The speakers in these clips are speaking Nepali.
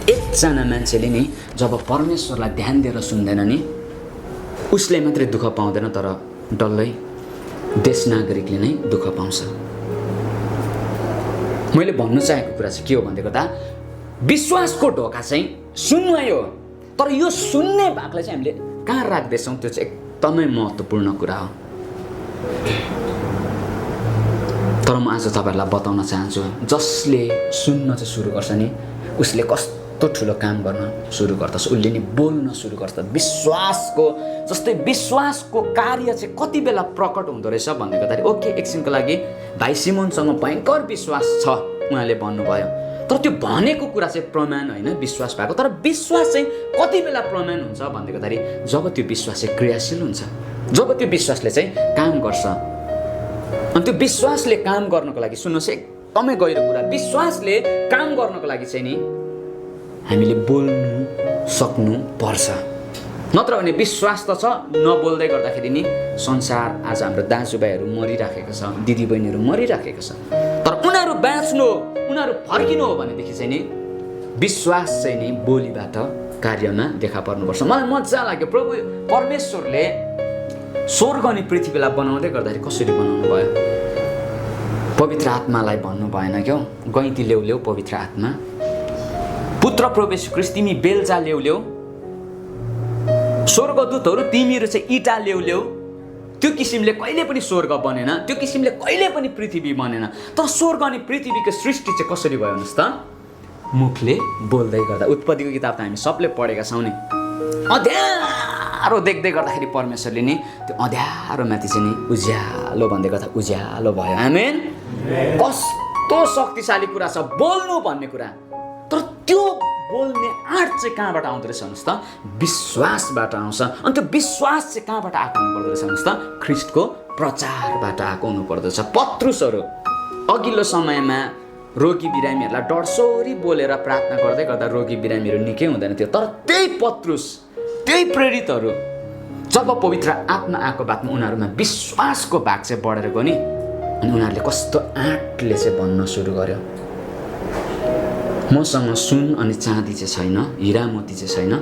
एकजना मान्छेले नि जब परमेश्वरलाई ध्यान दिएर सुन्दैन नि उसले मात्रै दुःख पाउँदैन, तर डल्लै देश नागरिकले नै दुःख पाउँछ। मैले भन्नु चाहेको कुरा चाहिँ के हो भन्दै गर्दा विश्वासको ढोका चाहिँ सुन्नै हो, तर यो सुन्ने भागलाई चाहिँ हामीले कहाँ राख्दैछौँ त्यो चाहिँ एकदमै महत्त्वपूर्ण कुरा हो। तर म आज तपाईँहरूलाई बताउन चाहन्छु, जसले सुन्न चाहिँ सुरु गर्छ नि उसले कस्तो ठुलो काम गर्न सुरु गर्दछ, उसले नि बोल्न सुरु गर्छ। विश्वासको जस्तै विश्वासको कार्य चाहिँ कति बेला प्रकट हुँदो रहेछ भन्दै गर्दाखेरि ओके एकछिनको लागि भाइ सिमोनसँग भयङ्कर विश्वास छ उहाँले भन्नुभयो, तर त्यो भनेको कुरा चाहिँ प्रमाण होइन विश्वास भएको। तर विश्वास चाहिँ कति बेला प्रमाण हुन्छ भन्दै गर्दाखेरि जब त्यो विश्वास चाहिँ क्रियाशील हुन्छ, जब त्यो विश्वासले चाहिँ काम गर्छ। अनि त्यो विश्वासले काम गर्नको लागि सुन्नुहोस् एकदमै गहिरो कुरा, विश्वासले काम गर्नको लागि चाहिँ नि हामीले बोल्नु सक्नु पर्छ। नत्र भने विश्वास त छ, नबोल्दै गर्दाखेरि नि संसार आज हाम्रो दाजुभाइहरू मरिराखेको छ, दिदीबहिनीहरू मरिराखेको छ। तर उनीहरू बाँच्नु हो, उनीहरू फर्किनु हो भनेदेखि चाहिँ नि विश्वास चाहिँ नि बोलीबाट कार्यमा देखा पर्नुपर्छ। मलाई मजा लाग्यो प्रभु परमेश्वरले स्वर्ग अनि पृथ्वीलाई बनाउँदै गर्दाखेरि कसरी बनाउनु भयो? पवित्र आत्मालाई भन्नु भएन क्यौ, गैँती ल्याउ पवित्र आत्मा, पुत्र प्रभु येशू ख्रीष्ट तिमी बेलजा ल्याउ, स्वर्गदूतहरू तिमीहरू चाहिँ इँटा ल्याउ। त्यो किसिमले कहिले पनि स्वर्ग बनेन, त्यो किसिमले कहिले पनि पृथ्वी बनेन। तर स्वर्ग अनि पृथ्वीको सृष्टि चाहिँ कसरी भयो भन्नुहोस् त? मुखले बोल्दै गर्दा। उत्पत्तिको किताब त हामी सबले पढेका छौँ नि। अँध्यारो देख्दै गर्दाखेरि परमेश्वरले नि त्यो अँध्यारोमाथि चाहिँ नि उज्यालो भन्दै गर्दा उज्यालो भयो। आमेन। कस्तो शक्तिशाली कुरा छ बोल्नु भन्ने कुरा। तर त्यो बोल्ने आँट चाहिँ कहाँबाट आउँदो रहेछ भन्नुहोस् त? विश्वासबाट आउँछ। अनि त्यो विश्वास चाहिँ कहाँबाट आएको हुनुपर्दो रहेछ भन्नुहोस् त? ख्रीष्टको प्रचारबाट आएको हुनुपर्दो रहेछ। पत्रुसहरू अघिल्लो समयमा रोगी बिरामीहरूलाई डरसोरी बोलेर प्रार्थना गर्दै गर्दा रोगी बिरामीहरू निकै हुँदैन थियो। तर त्यही पत्रुस, त्यही प्रेरितहरू जब पवित्र आत्मा आएको बादमा उनीहरूमा विश्वासको भाग चाहिँ बढेर गयो नि, अनि उनीहरूले कस्तो आँटले चाहिँ भन्न सुरु गर्यो, मसँग सुन अनि चाँदी चाहिँ छैन, हिरा मोती चाहिँ छैन,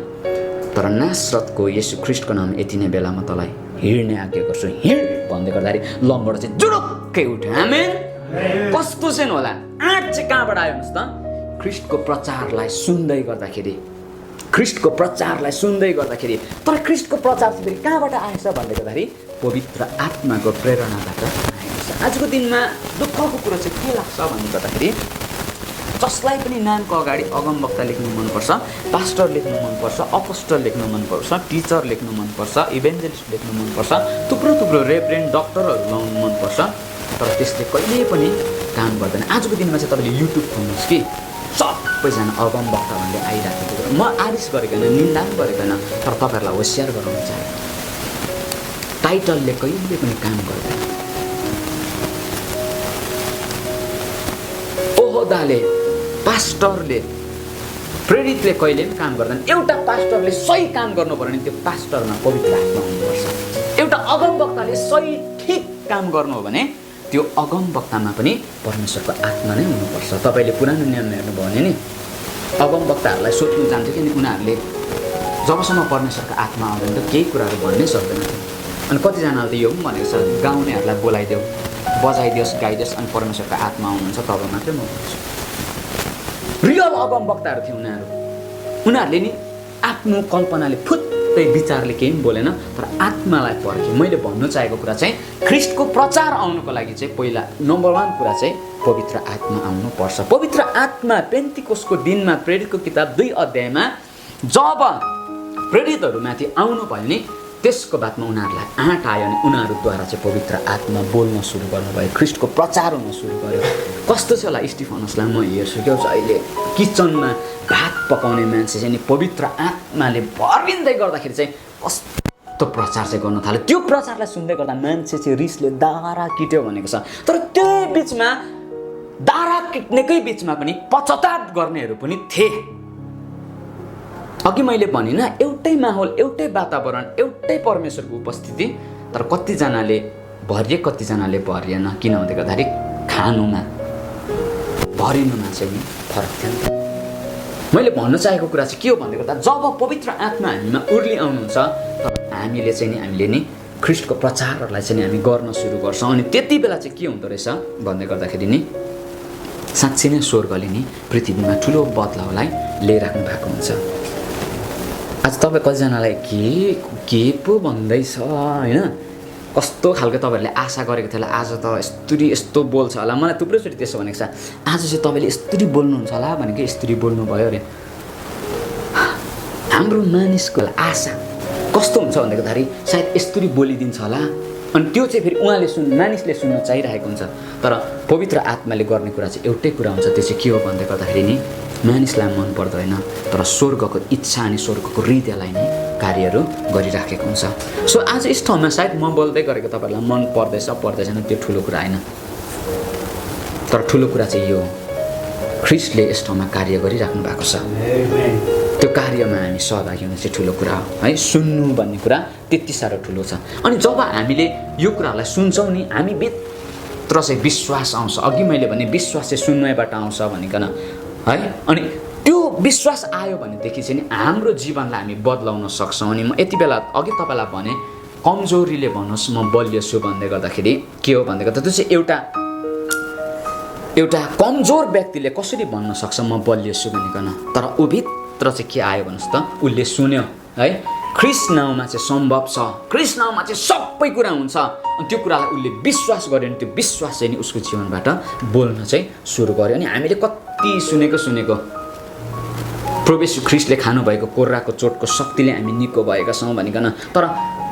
तर नासरतको येशू ख्रीष्टको नाम यति नै बेला म तँलाई हिँड्ने आज्ञा गर्छु, हिँड भन्दै गर्दाखेरि लम्बाट चाहिँ जुरुक्कै उठ्यो। आमेन। कस्तो चाहिँ होला आँट चाहिँ कहाँबाट आयो भन्नुहोस् त? ख्रीष्टको प्रचारलाई सुन्दै गर्दाखेरि, ख्रीष्टको प्रचारलाई सुन्दै गर्दाखेरि। तर ख्रीष्टको प्रचार चाहिँ फेरि कहाँबाट आएछ भन्दै गर्दाखेरि पवित्र आत्माको प्रेरणाबाट आएको छ। आजको दिनमा दुःखको कुरो चाहिँ के लाग्छ भन्दै गर्दाखेरि जसलाई पनि नामको अगाडि अगमवक्ता लेख्नु मनपर्छ, पास्टर लेख्नु मनपर्छ, अपोस्टल लेख्नु मनपर्छ, टिचर लेख्नु मनपर्छ, इभेन्जलिस्ट लेख्नु मनपर्छ, थुप्रो रेभरेन्ड डक्टरहरू लाउनु मनपर्छ, तर त्यसले कहिले पनि काम गर्दैन। आजको दिनमा चाहिँ तपाईँले युट्युब खोल्नुहोस् कि सबैजना अगमवक्ता भन्ने आइराखेको। म आरिस गरेको होइन, निन्दा पनि गरेको होइन, तर तपाईँहरूलाई होसियार गराउनु चाहे टाइटलले कहिले पनि काम गर्दैन। ओहदाले, पास्टरले, प्रेरितले कहिले पनि काम गर्दैन। एउटा पास्टरले सही काम गर्नु पर्यो भने त्यो पास्टरमा पवित्र आत्मा हुनुपर्छ। एउटा अगमवक्ताले सही ठिक काम गर्नु हो भने त्यो अगमवक्तामा पनि परमेश्वरको आत्मा नै हुनुपर्छ। तपाईँले पुरानो नियम हेर्नुभयो भने नि अगमवक्ताहरूलाई सोध्नु जान्थ्यो कि उनीहरूले जबसम्म परमेश्वरको आत्मा आउँदैन त केही कुराहरू भन्नै सक्दैन थियो। अनि कतिजनाले त यो पनि भनेको छ, गाउनेहरूलाई बोलाइदेऊ, बजाइदियोस्, गाइदियोस्, अनि परमेश्वरको आत्मा आउनुहुन्छ तब मात्रै म भन्छु। रियल अगमवक्ताहरू थिए उनीहरूले नि आफ्नो कल्पनाले फुत्तै विचारले केही पनि बोलेन, तर आत्मालाई पर्खे। मैले भन्नु चाहेको कुरा चाहिँ ख्रीष्टको प्रचार आउनुको लागि चाहिँ पहिला नम्बर 1 कुरा चाहिँ पवित्र आत्मा आउनुपर्छ। पवित्र आत्मा पेन्तिकोसको दिनमा प्रेरितको किताब 2 अध्यायमा जब प्रेरितहरूमाथि आउनु भयो नि त्यसको बादमा उनीहरूलाई आँट आयो अनि उनीहरूद्वारा चाहिँ पवित्र आत्मा बोल्न सुरु गर्नुभयो, ख्रीष्टको प्रचार हुन सुरु गर्यो। कस्तो छ होला स्टिफनसलाई म हेर्छु क्या अहिले किचनमा भात पकाउने मान्छे चाहिँ नि पवित्र आत्माले भरिँदै गर्दाखेरि चाहिँ कस्तो प्रचार चाहिँ गर्न थाल्यो। त्यो प्रचारलाई सुन्दै गर्दा मान्छे चाहिँ रिसले दारा किट्यो भनेको छ। तर त्यो बिचमा दारा किट्नेकै बिचमा पनि पश्चाताप गर्नेहरू पनि थिए। अघि मैले भनिनँ एउटै माहौल, एउटै वातावरण, एउटै परमेश्वरको उपस्थिति, तर कतिजनाले भरिए कतिजनाले भरिएन। किन भन्दै गर्दाखेरि खानुमा भरिनुमा चाहिँ फरक थियो नि त। मैले भन्न चाहेको कुरा चाहिँ के हो भन्दै गर्दा जब पवित्र आत्मा हामीमा उर्ली आउनुहुन्छ तब हामीले नि ख्रीष्टको प्रचारहरूलाई चाहिँ हामी गर्न सुरु गर्छौँ। अनि त्यति बेला चाहिँ के हुँदो रहेछ भन्दै गर्दाखेरि नि साँच्चै नै स्वर्गले नि पृथ्वीमा ठुलो बदलावलाई ल्याइराख्नु भएको हुन्छ। आज तपाईँ कतिजनालाई के पो भन्दैछ होइन, कस्तो खालको तपाईँहरूले आशा गरेको थियो होला आज त यस्तो बोल्छ होला। मलाई थुप्रैचोटि त्यसो भनेको छ, आज चाहिँ तपाईँले यस्तरी बोल्नुहुन्छ होला भनेको यस्तरी बोल्नुभयो अरे। हाम्रो मानिसको आशा कस्तो हुन्छ भन्दै गर्दाखेरि सायद यस्तरी बोलिदिन्छ होला, अनि त्यो चाहिँ फेरि मानिसले सुन्न चाहिरहेको हुन्छ। तर पवित्र आत्माले गर्ने कुरा चाहिँ एउटै कुरा हुन्छ, त्यो चाहिँ के हो भन्दै गर्दाखेरि नि मानिसलाई मन पर्दैन तर स्वर्गको इच्छा अनि स्वर्गको हृदयलाई नै कार्यहरू गरिराखेको हुन्छ। सो आज यस ठाउँमा सायद म बोल्दै गरेको तपाईँहरूलाई मन पर्दैछ त्यो ठुलो कुरा होइन, तर ठुलो कुरा चाहिँ यो ख्रीष्टले यस ठाउँमा कार्य गरिराख्नु भएको छ। त्यो कार्यमा हामी सहभागी हुनु चाहिँ ठुलो कुरा हो है। सुन्नु भन्ने कुरा त्यति साह्रो ठुलो छ। अनि जब हामीले यो कुराहरूलाई सुन्छौँ नि हामी भित्र चाहिँ विश्वास आउँछ। अघि मैले भने विश्वास चाहिँ सुन्नैबाट आउँछ भनिकन है। अनि त्यो विश्वास आयो भनेदेखि चाहिँ नि हाम्रो जीवनलाई हामी बदलाउन सक्छौँ। अनि म यति बेला अघि तपाईँलाई भने कमजोरीले भन्नुहोस् म बलियो छु भन्दै गर्दाखेरि के हो भन्दै गर्दा त्यो चाहिँ एउटा कमजोर व्यक्तिले कसरी भन्न सक्छ म बलियो छु भनिकन, तर भित्र चाहिँ के आयो भन्नुहोस् त, उसले सुन्यो है। ख्रीष्ट नाउँमा चाहिँ सम्भव छ, ख्रीष्ट नाउँमा चाहिँ सबै कुरा हुन्छ। अनि त्यो कुरालाई उसले विश्वास गर्यो अनि त्यो विश्वास चाहिँ नि उसको जीवनबाट बोल्न चाहिँ सुरु गर्यो। अनि हामीले कति सुनेको प्रभु येशू ख्रीष्टले खानुभएको कोर्राको चोटको शक्तिले हामी निको भएका छौँ भनिकन, तर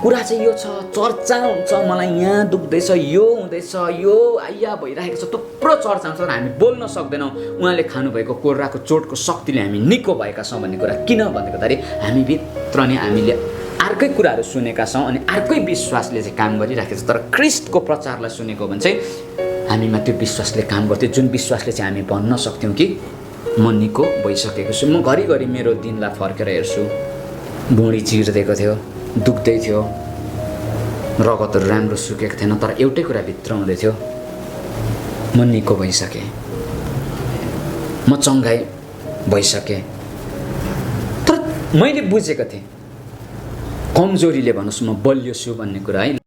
कुरा चाहिँ यो छ, चर्चा हुन्छ मलाई यहाँ दुख्दैछ, यो हुँदैछ, यो आइया भइरहेको छ, थुप्रो चर्चा हुन्छ तर हामी बोल्न सक्दैनौँ उहाँले खानुभएको कोर्राको चोटको शक्तिले हामी निको भएका छौँ भन्ने कुरा। किन भन्दै गर्दाखेरि हामी भित्र नि हामीले अर्कै कुराहरू सुनेका छौँ अनि अर्कै विश्वासले चाहिँ काम गरिराखेको छ। तर ख्रीष्टको प्रचारलाई सुनेको भने चाहिँ हामीमा त्यो विश्वासले काम गर्थ्यो, जुन विश्वासले चाहिँ हामी भन्न सक्थ्यौँ कि म निको भइसकेको छु। म घरिघरि मेरो दिनलाई फर्केर हेर्छु, भुँडी चिर्दिएको थियो, दुख्दै थियो, रगतहरू राम्रो सुकेको थिएन, तर एउटै कुरा भित्र हुँदै थियो, म निको भइसकेँ, म चङ्गाइ भइसकेँ। तर मैले बुझेको थिएँ कमजोरीले भन्नुहोस् म बलियो छु भन्ने कुरा है।